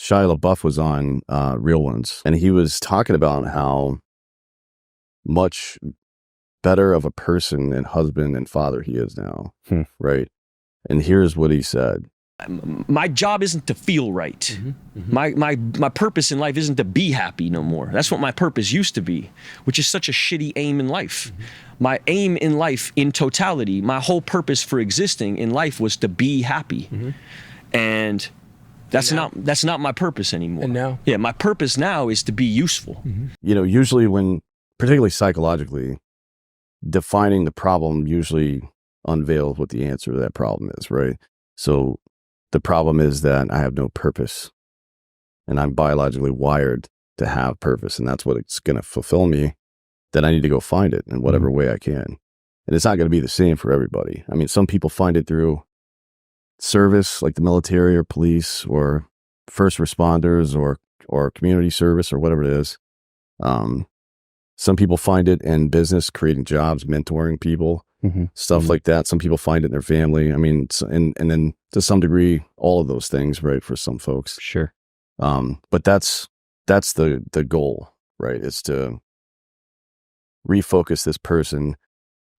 Shia LaBeouf was on Real Ones, and he was talking about how much better of a person and husband and father he is now, right? And here's what he said. My job isn't to feel right. My purpose in life isn't to be happy no more. That's what my purpose used to be, which is such a shitty aim in life. My aim in life, in totality, my whole purpose for existing in life was to be happy. And that's not my purpose anymore. And now? Yeah, my purpose now is to be useful. You know, usually when, particularly psychologically, defining the problem usually unveils what the answer to that problem is, right? So the problem is that I have no purpose, and I'm biologically wired to have purpose, and that's what it's going to fulfill me. Then I need to go find it in whatever way I can. And it's not going to be the same for everybody. I mean, some people find it through service, like the military or police or first responders or community service or whatever it is. Some people find it in business, creating jobs, mentoring people, stuff like that. Some people find it in their family. I mean, and then to some degree, all of those things, right? For some folks. Sure. But that's the goal, right? Is to refocus this person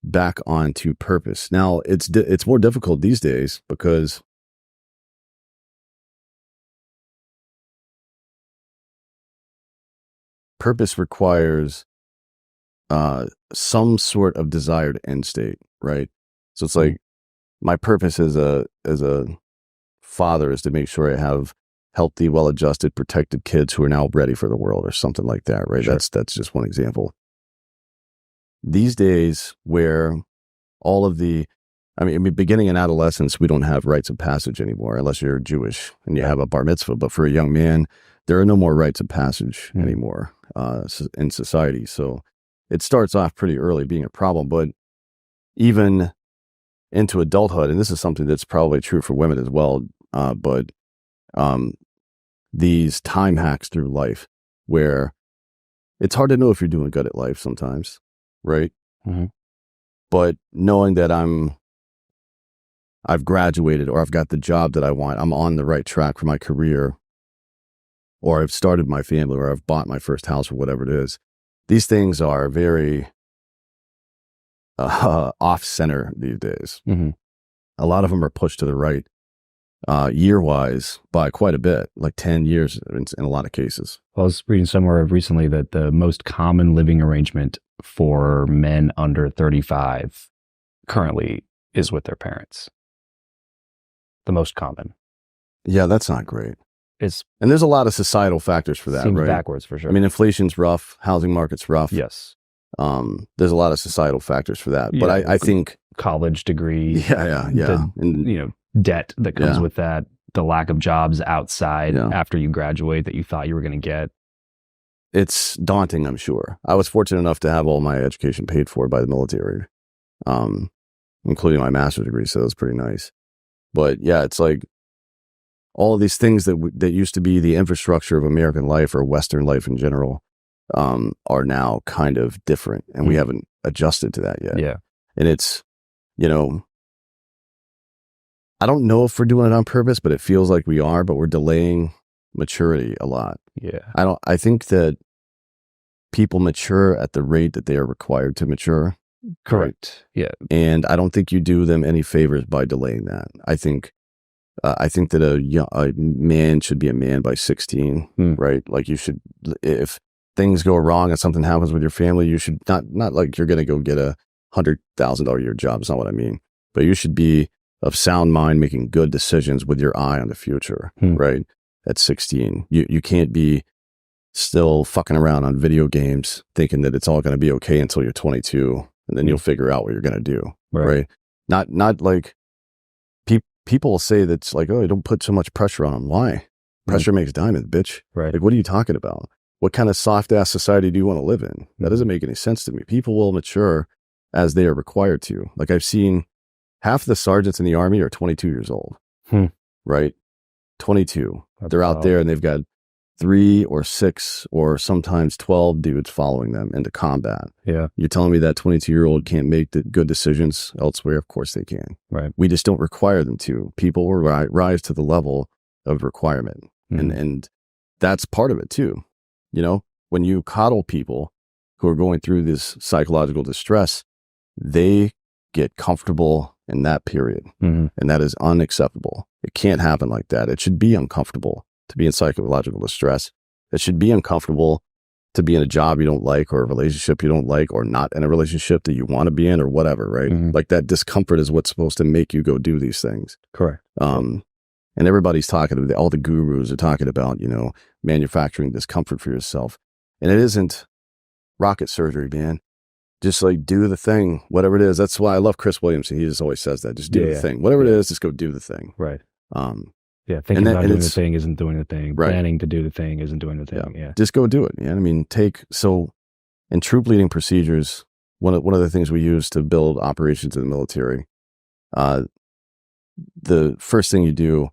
back onto purpose. Now it's more difficult these days because purpose requires some sort of desired end state, right? So it's like my purpose as a father is to make sure I have healthy, well-adjusted, protected kids who are now ready for the world or something like that, right? Sure. That's just one example. These days where all of I mean, beginning in adolescence, we don't have rites of passage anymore unless you're Jewish and you have a bar mitzvah. But for a young man, there are no more rites of passage anymore in society. So it starts off pretty early being a problem, but even into adulthood, and this is something that's probably true for women as well, but these time hacks through life where it's hard to know if you're doing good at life sometimes, right? But knowing that I've graduated or I've got the job that I want, I'm on the right track for my career, or I've started my family, or I've bought my first house, or whatever it is. These things are very off-center these days. A lot of them are pushed to the right, year-wise, by quite a bit, like 10 years in a lot of cases. I was reading somewhere recently that the most common living arrangement for men under 35 currently is with their parents. The most common. Yeah, that's not great. And there's a lot of societal factors for that, seems right? backwards for sure. I mean, inflation's rough, housing market's rough. Yes. There's a lot of societal factors for that. But I think college degree. Yeah. And, debt that comes with that, the lack of jobs outside after you graduate that you thought you were going to get. It's daunting, I'm sure. I was fortunate enough to have all my education paid for by the military, including my master's degree, so it was pretty nice. But yeah, it's like all of these things that used to be the infrastructure of American life or Western life in general are now kind of different, and we haven't adjusted to that yet. Yeah. And it's, I don't know if we're doing it on purpose, but it feels like we are, but we're delaying maturity a lot. Yeah. I think that people mature at the rate that they are required to mature. Correct. Right? Yeah. And I don't think you do them any favors by delaying that. I think that a man should be a man by 16, right? Like you should, if things go wrong and something happens with your family, you should not like you're going to go get a $100,000 a year job. It's not what I mean, but you should be of sound mind, making good decisions with your eye on the future, right? At 16, you can't be still fucking around on video games thinking that it's all going to be okay until you're 22, and then you'll figure out what you're going to do, right? Not like people will say that's like, oh, don't put so much pressure on them. Why? Pressure makes diamonds, bitch. Right. Like, what are you talking about? What kind of soft ass society do you want to live in? That doesn't make any sense to me. People will mature as they are required to. Like I've seen half the sergeants in the Army are 22 years old, right? 22. They're out there and they've got 3 or 6 or sometimes 12 dudes following them into combat. Yeah. You're telling me that 22-year-old can't make the good decisions elsewhere? Of course they can. Right. We just don't require them to. People will rise to the level of requirement. And that's part of it too. You know, when you coddle people who are going through this psychological distress, they get comfortable in that period. Mm-hmm. And that is unacceptable. It can't happen like that. It should be uncomfortable to be in psychological distress. It should be uncomfortable to be in a job you don't like, or a relationship you don't like, or not in a relationship that you want to be in, or whatever, right? Mm-hmm. Like that discomfort is what's supposed to make you go do these things. Correct. And everybody's talking about, all the gurus are talking about, you know, manufacturing discomfort for yourself. And it isn't rocket surgery, man. Just like do the thing, whatever it is. That's why I love Chris Williamson. He just always says that. Just do the thing. Whatever it is, just go do the thing. Right. Yeah, thinking about doing the thing isn't doing the thing. Right. Planning to do the thing isn't doing the thing. Yeah. Just go do it, man. I mean, in troop leading procedures, one of the things we use to build operations in the military, the first thing you do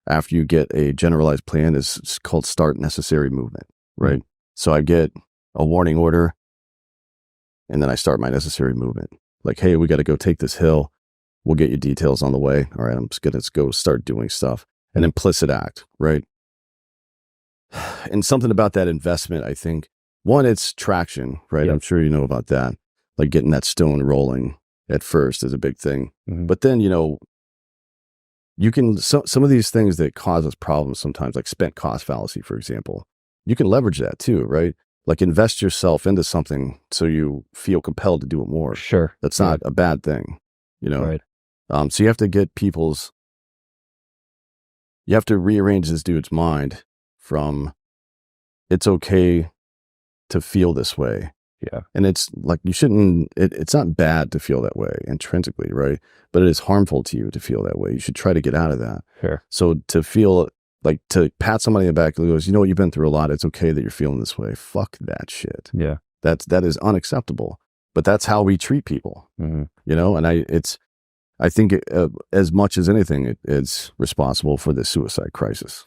after you get a generalized plan is called start necessary movement, right? Mm-hmm. So I get a warning order, and then I start my necessary movement. Like, hey, we got to go take this hill. We'll get you details on the way. All right, I'm just going to go start doing stuff. An implicit act, right? And something about that investment, I think, one, it's traction, right? Yep. I'm sure you know about that. Like getting that stone rolling at first is a big thing. Mm-hmm. But then, you know, you can, some of these things that cause us problems sometimes, like spent cost fallacy, for example, you can leverage that too, right? Like invest yourself into something so you feel compelled to do it more. Sure. That's not a bad thing, you know? Right. So you have to get you have to rearrange this dude's mind from it's okay to feel this way. Yeah. And it's like, you shouldn't, it's not bad to feel that way intrinsically, right? But it is harmful to you to feel that way. You should try to get out of that. Sure. So to feel like, to pat somebody in the back and goes, you know what, you've been through a lot. It's okay that you're feeling this way. Fuck that shit. Yeah. That is unacceptable. But that's how we treat people, Mm-hmm. you know? And I think as much as anything, it's responsible for the suicide crisis.